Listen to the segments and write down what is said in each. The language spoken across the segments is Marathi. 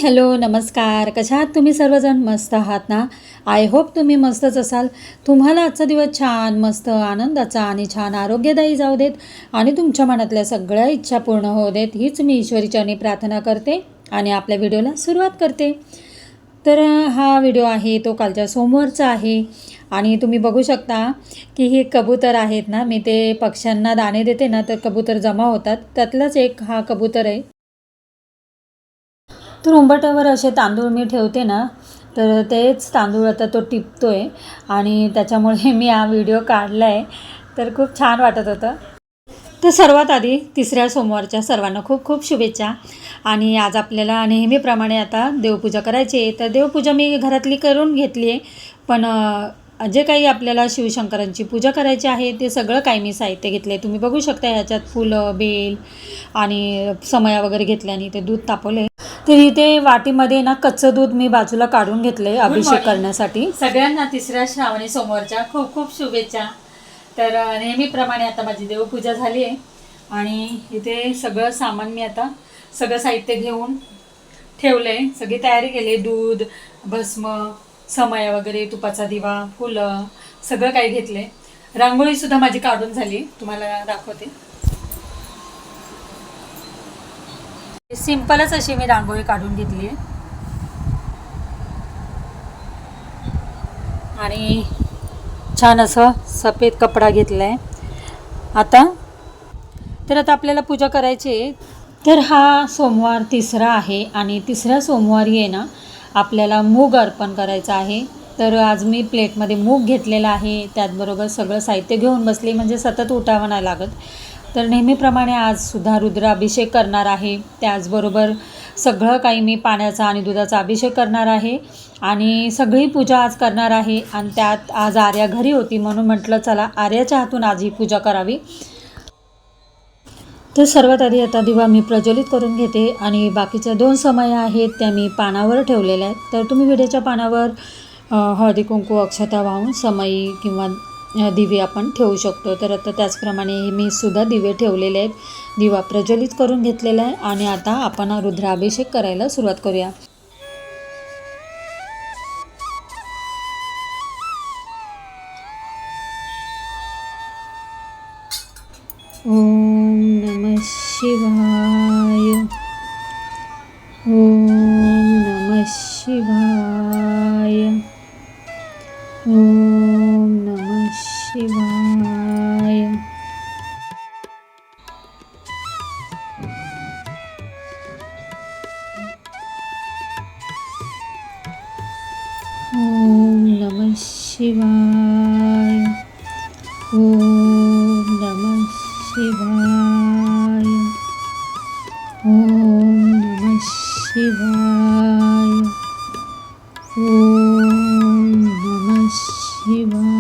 हॅलो नमस्कार. कशा आहात तुम्ही सर्वजण? मस्त आहात ना? आय होप तुम्ही मस्तच असाल. तुम्हाला आजचा दिवस छान मस्त आनंदाचा आणि छान आरोग्यदायी जाऊ देत आणि तुमच्या मनातल्या सगळ्या इच्छा पूर्ण होऊ देत, हीच मी ईश्वरीचरणी प्रार्थना करते आणि आपल्या व्हिडिओला सुरुवात करते. तर हा व्हिडिओ आहे तो कालच्या सोमवारचा आहे आणि तुम्ही बघू शकता की हे कबूतर आहेत ना, मी ते पक्ष्यांना दाणे देते ना तर कबूतर जमा होतात, त्यातलाच एक हा कबूतर आहे. तर उंबरठ्यावर असे तांदूळ मी ठेवते ना, तर तेच तांदूळ आता तो टिपतो आहे आणि त्याच्यामुळे मी हा व्हिडिओ काढला आहे. तर खूप छान वाटत होतं. तर सर्वात आधी तिसऱ्या सोमवारच्या सर्वांना खूप खूप शुभेच्छा. आणि आज आपल्याला नेहमीप्रमाणे आता देवपूजा करायची आहे. तर देवपूजा मी घरातली करून घेतली आहे, पण जे काही आपल्याला शिवशंकरांची पूजा करायची आहे ते सगळं काही मी साहित्य घेतलं आहे. तुम्ही बघू शकता ह्याच्यात फुलं, बेल आणि समया वगैरे घेतल्याने ते दूध तापवले. तर इथे वाटीमध्ये ना कच्चं दूध मी बाजूला काढून घेतले अभिषेक करण्यासाठी. सगळ्यांना तिसऱ्या श्रावणी सोमवारच्या खूप खूप शुभेच्छा. तर नेहमीप्रमाणे आता माझी देवपूजा झाली आहे आणि इथे सगळं सामान मी आता सगळं साहित्य घेऊन ठेवलं आहे. सगळी तयारी केली. दूध, भस्म, समया वगैरे, तुपाचा दिवा, फुलं सगळं काही घेतले. रांगोळीसुद्धा माझी काढून झाली, तुम्हाला दाखवते. सिंपलच अशी मी रांगोळी काढून घेतली आहे आणि छान असं सफेद कपडा घेतला आहे. आता आपल्याला पूजा करायची आहे. तर हा सोमवार तिसरा आहे आणि तिसऱ्या सोमवारी आहे ना आपल्याला मूग अर्पण करायचं आहे. तर आज मी प्लेटमध्ये मूग घेतलेला आहे, त्याचबरोबर सगळं साहित्य घेऊन बसले म्हणजे सतत उठावं नाही लागत. तर नेहमीप्रमाणे आजसुद्धा रुद्राभिषेक करणार आहे. त्याचबरोबर सगळं काही मी पाण्याचा आणि दुधाचा अभिषेक करणार आहे आणि सगळी पूजा आज करणार आहे. आणि त्यात आज आर्या घरी होती म्हणून म्हटलं चला आर्याच्या हातून आज ही पूजा करावी. तर सर्वात आधी आता दिवा मी प्रज्वलित करून घेते आणि बाकीच्या 2 समया आहेत त्या मी पानावर ठेवलेल्या आहेत. तर तुम्ही विड्याच्या पानावर हळदी कुंकू अक्षता वाहून समई किंवा दिवे आपण ठेवू शकतो. तर आता त्याचप्रमाणे मी सुद्धा दिवे ठेवलेले आहेत, दिवा प्रज्वलित करून घेतलेला आहे आणि आता आपण रुद्राभिषेक करायला सुरुवात करूया. ओम नमः शिवाय. ओम नमः शिवाय. ओम नमः शिवाय. ओम नमः शिवाय. ओम नमः शिवाय. ओम नमः शिवाय. ओम नमः शिवाय.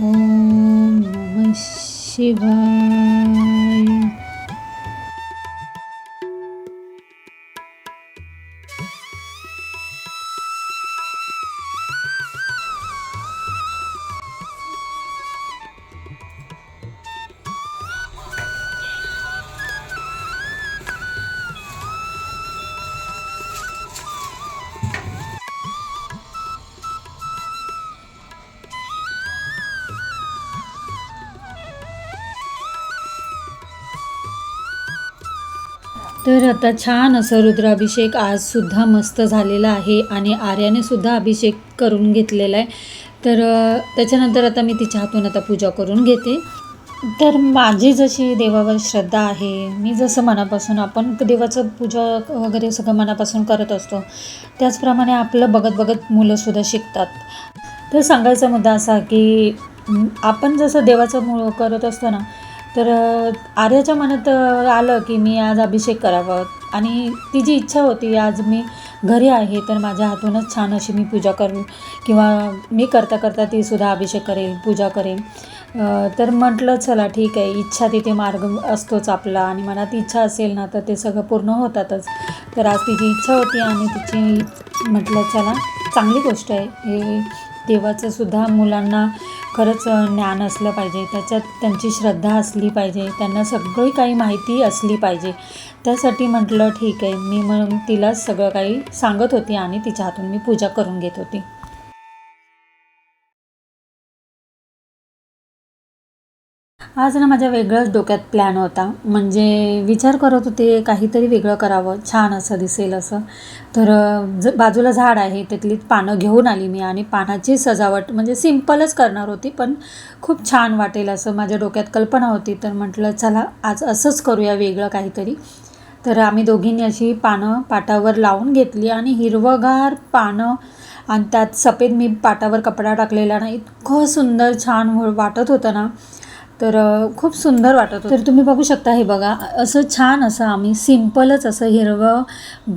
ओम नमः शिवाय. तर आता छान असं रुद्राभिषेक आजसुद्धा मस्त झालेला आहे आणि आर्याने सुद्धा अभिषेक करून घेतलेला आहे. तर त्याच्यानंतर आता मी तिच्या हातून आता पूजा करून घेते. तर माझी जशी देवावर श्रद्धा आहे, मी जसं मनापासून आपण देवाचं पूजा वगैरे सगळं मनापासून करत असतो, त्याचप्रमाणे आपलं बघत बघत मुलंसुद्धा शिकतात. तर सांगायचा मुद्दा असा की आपण जसं देवाचं करत असतो ना, तर आर्याच्या मनात आलं की मी आज अभिषेक करावं आणि तिची इच्छा होती आज मी घरी आहे तर माझ्या हातूनच छान अशी मी पूजा करू किंवा मी करता करता तीसुद्धा अभिषेक करेल, पूजा करेन. तर म्हटलं चला ठीक आहे, इच्छा तिथे मार्ग असतोच आपला आणि मनात इच्छा असेल ना तर ते सगळं पूर्ण होतातच. तर आज तिची इच्छा होती आणि तिची म्हटलं चला चांगली गोष्ट आहे, हे देवाचं सुद्धा मुलांना खरंच ज्ञान असलं पाहिजे, त्याच्यात त्यांची श्रद्धा असली पाहिजे, त्यांना सगळी काही माहिती असली पाहिजे. त्यासाठी म्हटलं ठीक आहे, मी मग तिलाच सगळं काही सांगत होती आणि तिच्या हातून मी पूजा करून घेत होती. आज ना माझ्या वेगळंच डोक्यात प्लॅन होता, म्हणजे विचार करत होते काहीतरी वेगळं करावं, छान असं दिसेल असं. तर बाजूला झाड आहे, त्यातली पानं घेऊन आली मी आणि पानाची सजावट म्हणजे सिम्पलच करणार होती, पण खूप छान वाटेल असं माझ्या डोक्यात कल्पना होती. तर म्हटलं चला आज असंच करूया वेगळं काहीतरी. तर आम्ही दोघींनी अशी पानं पाटावर लावून घेतली आणि हिरवंगार पानं आणि त्यात सफेद मी पाटावर कपडा टाकलेला ना, इतकं सुंदर छान वाटत होतं ना. तर खूप सुंदर वाटत होतं. तर तुम्ही बघू शकता, हे बघा असं छान असं आम्ही सिम्पलच असं हिरवं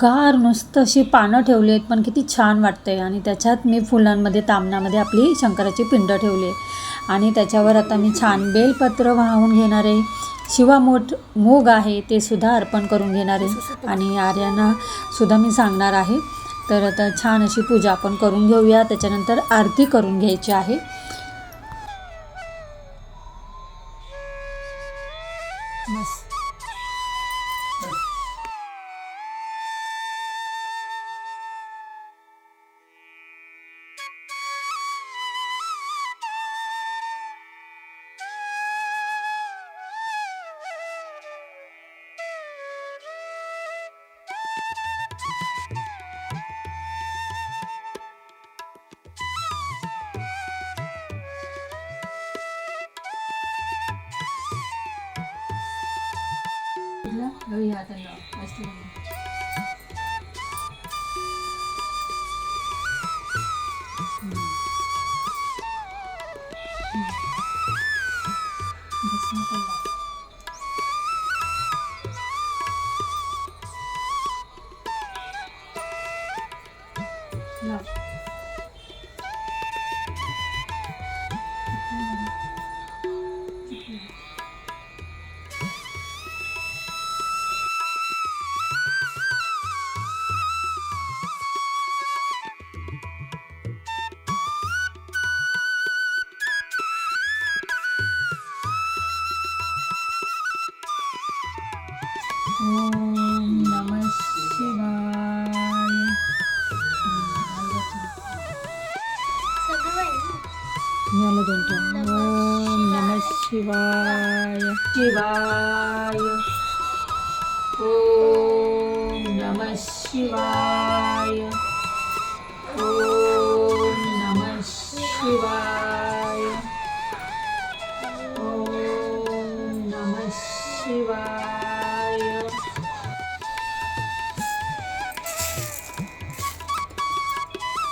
गार नुसतं अशी पानं ठेवली आहेत, पण किती छान वाटतंय. आणि त्याच्यात मी फुलांमध्ये तामणामध्ये आपली शंकराची पिंड ठेवली आहे आणि त्याच्यावर आता मी छान बेलपत्र वाहून घेणार आहे. शिवामूठ मूग आहे ते सुद्धा अर्पण करून घेणार आहे आणि आर्यांना सुद्धा मी सांगणार आहे. तर आता छान अशी पूजा आपण करून घेऊया, त्याच्यानंतर आरती करून घ्यायची आहे. ओम नमः शिवाय. झालं दोन. ओम नमः शिवाय शिवाय. ओम नमः शिवाय. ओम नमः शिवाय. ओम नमः शिवाय.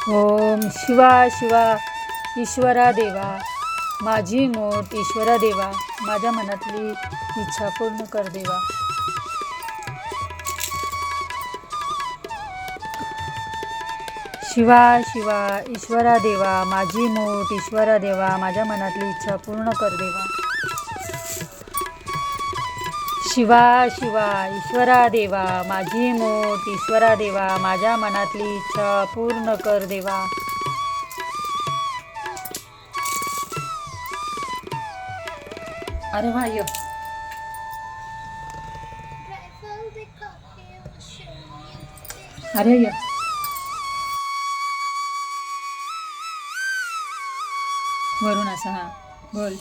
ओम शिवा शिवा ईश्वरा देवा, माझी मोठ ईश्वरा देवा, माझ्या मनातली इच्छा पूर्ण कर देवा. शिवा शिवा ईश्वरा देवा, माझी मोठ ईश्वरा देवा, माझ्या मनातली इच्छा पूर्ण कर देवा. शिवा शिवा ईश्वरा देवा, माझी मोठ ईश्वरा देवा, माझ्या मनातली इच्छा पूर्ण कर देवा. अरे भाई अरे या वरून असं हा बोल.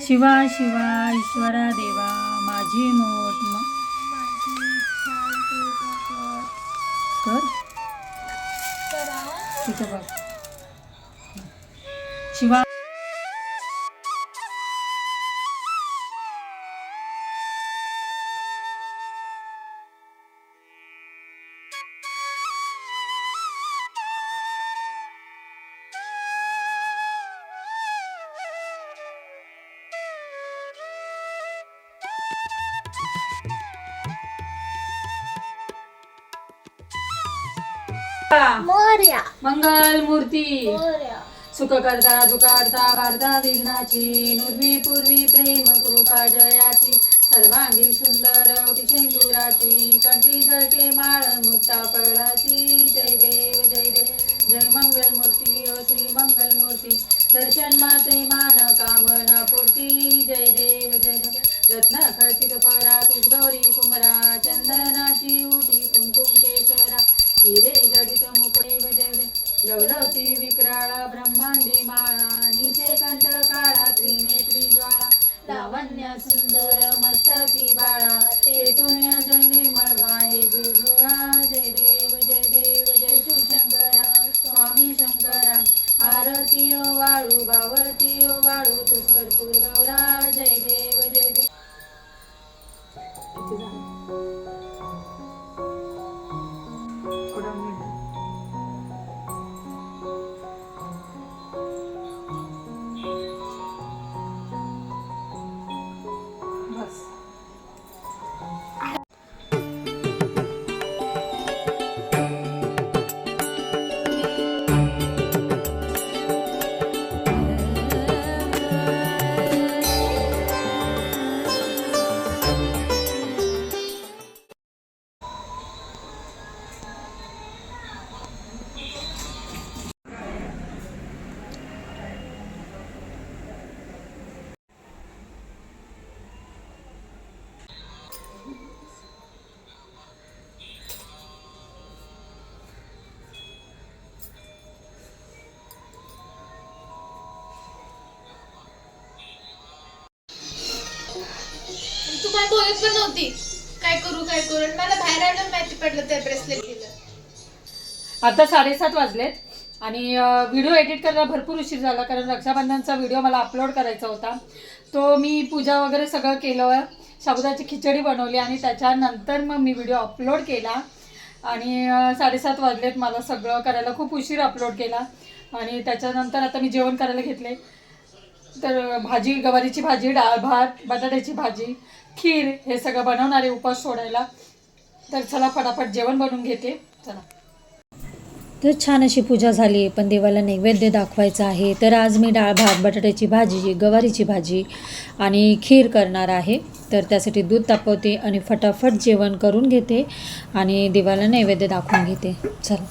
शिवा शिवा ईश्वरा देवा, माझी मोठ कर तिथं बघ. शिवा मोरया मंगल मूर्ती, मोरया सुख करता दुखारता वार्ता विघ्नाची, नुर्वी पूर्वी प्रेम कृपा जयाची, सर्वांगी सुंदर सिंदुराची, कंठी झळके माळ मुक्ता फळाची. जय देव जय देव जय मंगलमूर्ती श्री मंगलमूर्ती दर्शन मात्रे मान कामना पूर्ती जय देव जय देव रत्न खचित फरा तुझ गौरी कुमरा चंदनाची उटी कुंकुम केशरा हिरे जडित मुकुळे जय देव लवलवती विक्राळा ब्रह्मांडी माळा निशे कंठ काळा त्रिनेत्री ज्वाळा लावण्य सुंदर मस्तकी बाळा तेतून निर्मळ वाहे जुजुळा जय देव जय शिवशंकरा स्वामी शंकरा आरती ओ वाळू बावरती ओ वाळू तुझ गौरा जय देव जय देव. तुम्हाला बोलत पण नव्हती काय करू आणि मला बाहेर आलं माहिती पडलं ते ब्रेसलेट केलं. आता 7:30 वाजलेत आणि व्हिडिओ एडिट करायला भरपूर उशीर झाला कारण रक्षाबंधनचा व्हिडिओ मला अपलोड करायचा होता. तो मी पूजा वगैरे सगळं केलं, साबुदाची खिचडी बनवली आणि त्याच्यानंतर मग मी व्हिडिओ अपलोड केला आणि 7:30 वाजलेत. मला सगळं करायला खूप उशीर अपलोड केला आणि त्याच्यानंतर आता मी जेवण करायला घेतले. तर भाजी, गवारीची भाजी, डाळ भात, बटाट्याची भाजी, खीर हे सगळं बनवणार आहे उपवास सोडायला. तर चला फटाफट जेवण बनवून घेते. चला. तर छान अशी पूजा झाली पण देवाला नैवेद्य दाखवायचा आहे. तर आज मी डाळ भात, बटाट्याची भाजी, गवारीची भाजी आणि खीर करणार आहे. तर त्यासाठी दूध तापवते आणि फटाफट जेवण करून घेते आणि देवाला नैवेद्य दाखवून घेते. चला.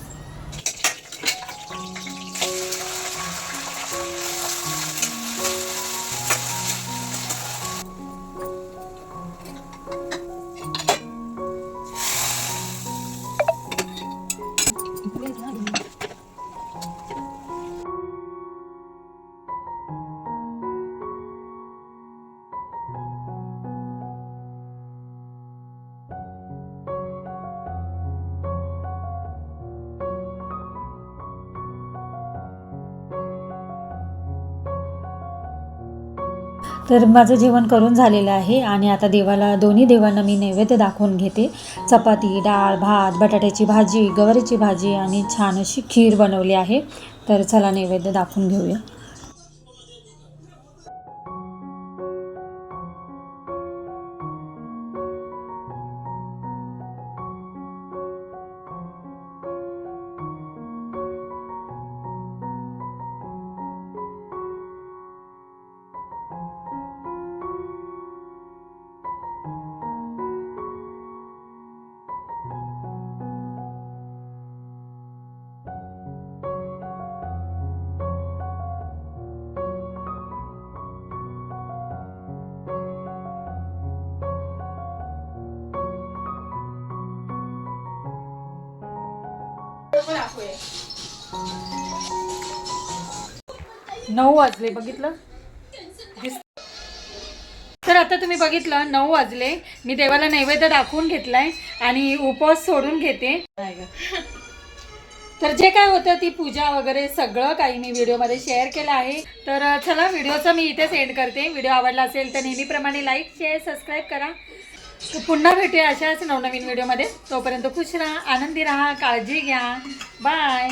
तर माझं जेवण करून झालेलं आहे आणि आता देवाला, दोन्ही देवांना मी नैवेद्य दाखवून घेते. चपाती, डाळ भात, बटाट्याची भाजी, गवारीची भाजी आणि छान अशी खीर बनवली आहे. तर चला नैवेद्य दाखवून घेऊया. दाखवूया. 9 वाजले, बघितलं. तर आता तुम्ही बघितलं 9 वाजले. मी देवाला नैवेद्य दाखवून घेतलाय आणि उपवास सोडून घेते. तर जे काय होतं ती पूजा वगैरे सगळं काही मी व्हिडिओमध्ये शेअर केलं आहे. तर चला व्हिडिओचा मी इथेच एंड करते. व्हिडिओ आवडला असेल तर नेहमीप्रमाणे लाईक, शेअर, सबस्क्राईब करा. पुन्हा भेटूया अशाच नवनवीन व्हिडिओमध्ये. तोपर्यंत खुश राहा, आनंदी राहा, काळजी घ्या. बाय.